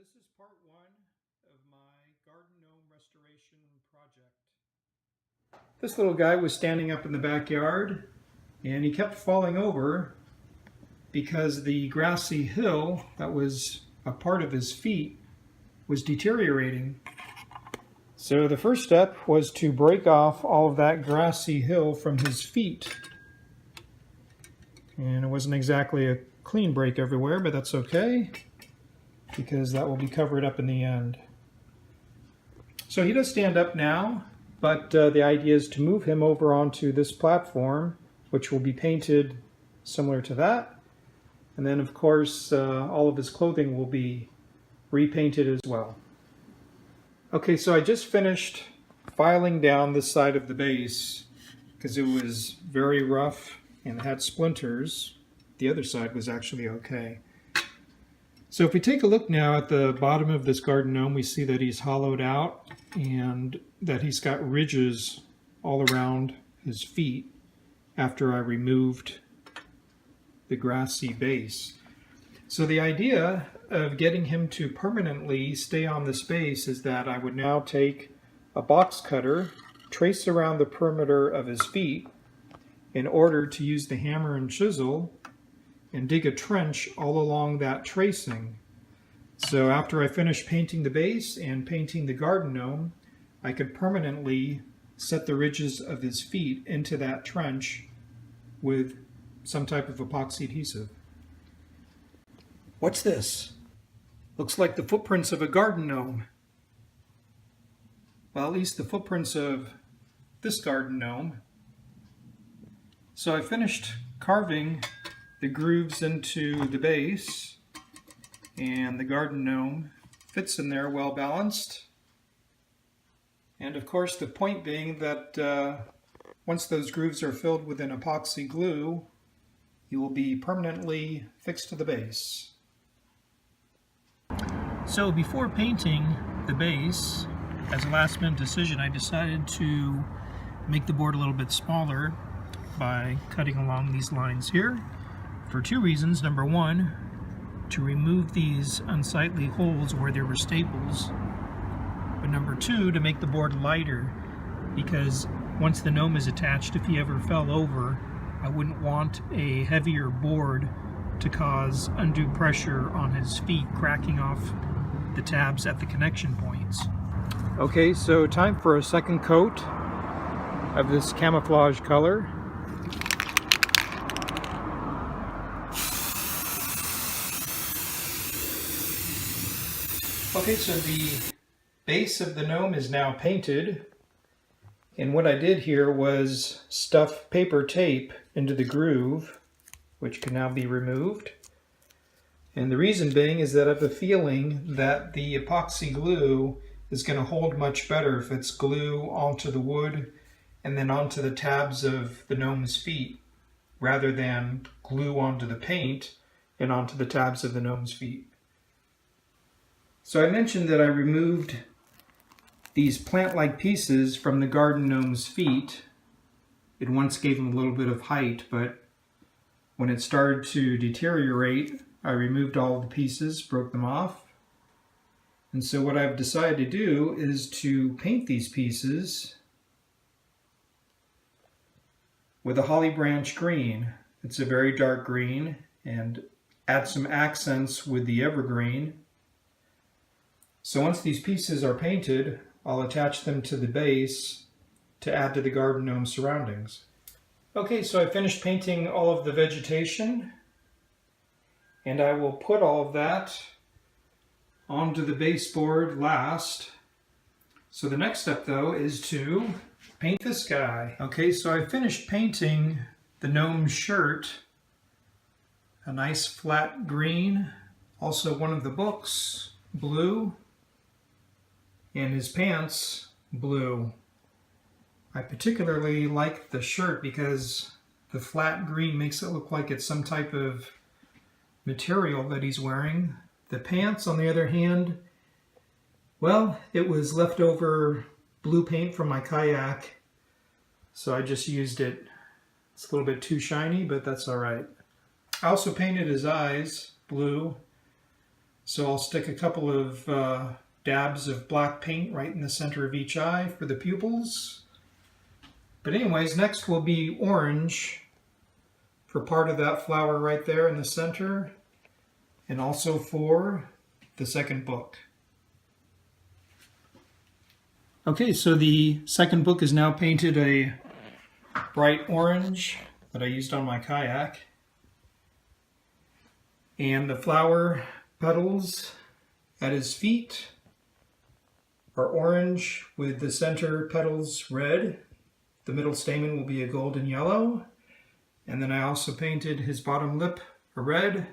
this is part one of my garden gnome restoration project. This little guy was standing up in the backyard and he kept falling over because the grassy hill that was a part of his feet was deteriorating. So the first step was to break off all of that grassy hill from his feet. And it wasn't exactly a clean break everywhere, but that's okay, because that will be covered up in the end. So he does stand up now, but the idea is to move him over onto this platform, which will be painted similar to that. And then, of course, all of his clothing will be repainted as well. Okay, so I just finished filing down this side of the base because it was very rough and had splinters. The other side was actually okay. So if we take a look now at the bottom of this garden gnome, we see that he's hollowed out and that he's got ridges all around his feet after I removed the grassy base. So the idea of getting him to permanently stay on this base is that I would now take a box cutter, trace around the perimeter of his feet in order to use the hammer and chisel and dig a trench all along that tracing. So after I finish painting the base and painting the garden gnome, I could permanently set the ridges of his feet into that trench with some type of epoxy adhesive. What's this? Looks like the footprints of a garden gnome. Well, at least the footprints of this garden gnome. So I finished carving the grooves into the base, and the garden gnome fits in there well balanced. And of course the point being that once those grooves are filled with an epoxy glue, you will be permanently fixed to the base. So before painting the base, as a last minute decision, I decided to make the board a little bit smaller by cutting along these lines here for two reasons. Number one, to remove these unsightly holes where there were staples. But number two, to make the board lighter, because once the gnome is attached, if he ever fell over, I wouldn't want a heavier board to cause undue pressure on his feet, cracking off the tabs at the connection points. Okay, so time for a second coat of this camouflage color. Okay, so the base of the gnome is now painted, and what I did here was stuff paper tape into the groove, which can now be removed. And the reason being is that I have a feeling that the epoxy glue is going to hold much better if it's glue onto the wood and then onto the tabs of the gnome's feet, rather than glue onto the paint and onto the tabs of the gnome's feet. So I mentioned that I removed these plant-like pieces from the garden gnome's feet. It once gave him a little bit of height, but when it started to deteriorate, I removed all of the pieces, broke them off. And so what I've decided to do is to paint these pieces with a holly branch green. It's a very dark green, and add some accents with the evergreen. So once these pieces are painted, I'll attach them to the base to add to the garden gnome surroundings. Okay, so I finished painting all of the vegetation, and I will put all of that onto the baseboard last. So the next step, though, is to paint this guy. Okay, so I finished painting the gnome's shirt a nice flat green, also one of the books blue, and his pants blue. I particularly like the shirt because the flat green makes it look like it's some type of material that he's wearing. The pants, on the other hand, well, it was leftover blue paint from my kayak, so I just used it. It's a little bit too shiny, but that's all right. I also painted his eyes blue So I'll stick a couple of dabs of black paint right in the center of each eye for the pupils. But anyways, next will be orange for part of that flower right there in the center, and also for the second book. Okay, so the second book is now painted a bright orange that I used on my kayak. And the flower petals at his feet are orange with the center petals red. The middle stamen will be a golden yellow. And then I also painted his bottom lip a red,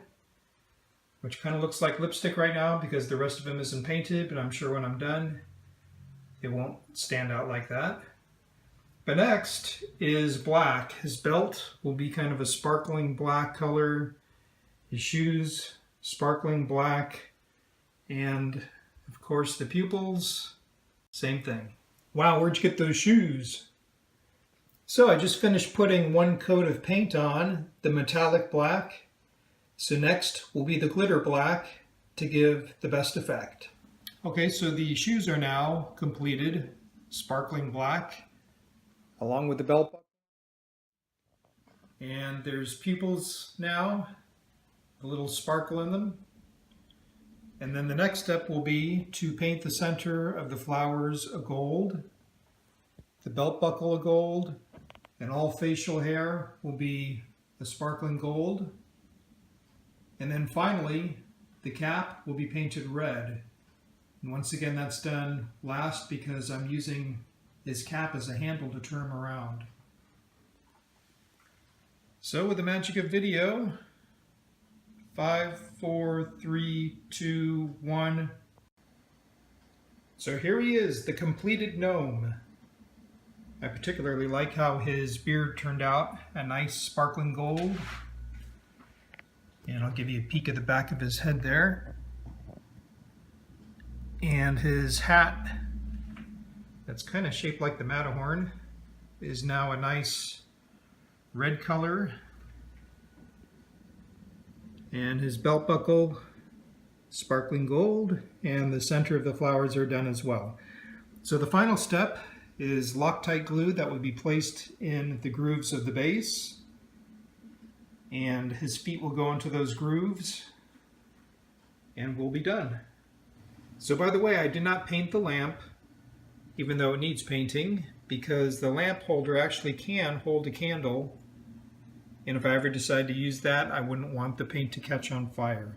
which kind of looks like lipstick right now because the rest of him isn't painted, but I'm sure when I'm done, it won't stand out like that. But next is black. His belt will be kind of a sparkling black color. His shoes, sparkling black. And of course the pupils, same thing. Wow, where'd you get those shoes? So I just finished putting one coat of paint on, the metallic black. So next will be the glitter black to give the best effect. Okay, so the shoes are now completed, sparkling black, along with the belt buckle. And there's pupils now, a little sparkle in them. And then the next step will be to paint the center of the flowers a gold, the belt buckle a gold, and all facial hair will be a sparkling gold. And then finally, the cap will be painted red. And once again, that's done last because I'm using his cap as a handle to turn him around. So with the magic of video, 5, 4, 3, 2, 1. So here he is, the completed gnome. I particularly like how his beard turned out, a nice sparkling gold. And I'll give you a peek at the back of his head there. And his hat, that's kind of shaped like the Matterhorn, is now a nice red color. And his belt buckle, sparkling gold, and the center of the flowers are done as well. So the final step is Loctite glue that would be placed in the grooves of the base. And his feet will go into those grooves and we'll be done. So by the way, I did not paint the lamp, even though it needs painting, because the lamp holder actually can hold a candle. And if I ever decide to use that, I wouldn't want the paint to catch on fire.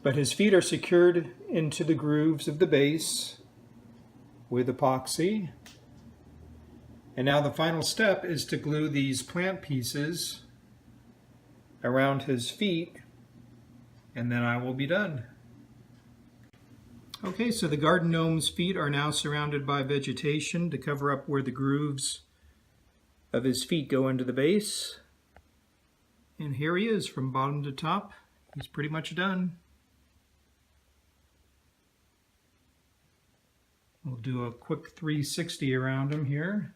But his feet are secured into the grooves of the base with epoxy. And now the final step is to glue these plant pieces around his feet, and then I will be done. Okay, so the garden gnome's feet are now surrounded by vegetation to cover up where the grooves of his feet go into the base. And here he is from bottom to top. He's pretty much done. We'll do a quick 360 around him here.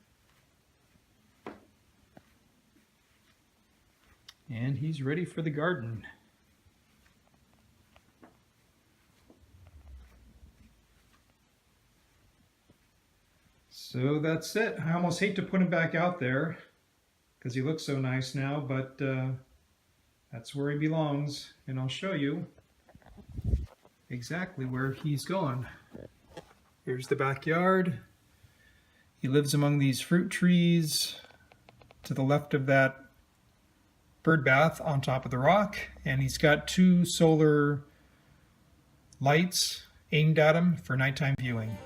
And he's ready for the garden. So that's it. I almost hate to put him back out there because he looks so nice now, but that's where he belongs. And I'll show you exactly where he's gone. Here's the backyard. He lives among these fruit trees to the left of that bird bath on top of the rock, and he's got 2 solar lights aimed at him for nighttime viewing.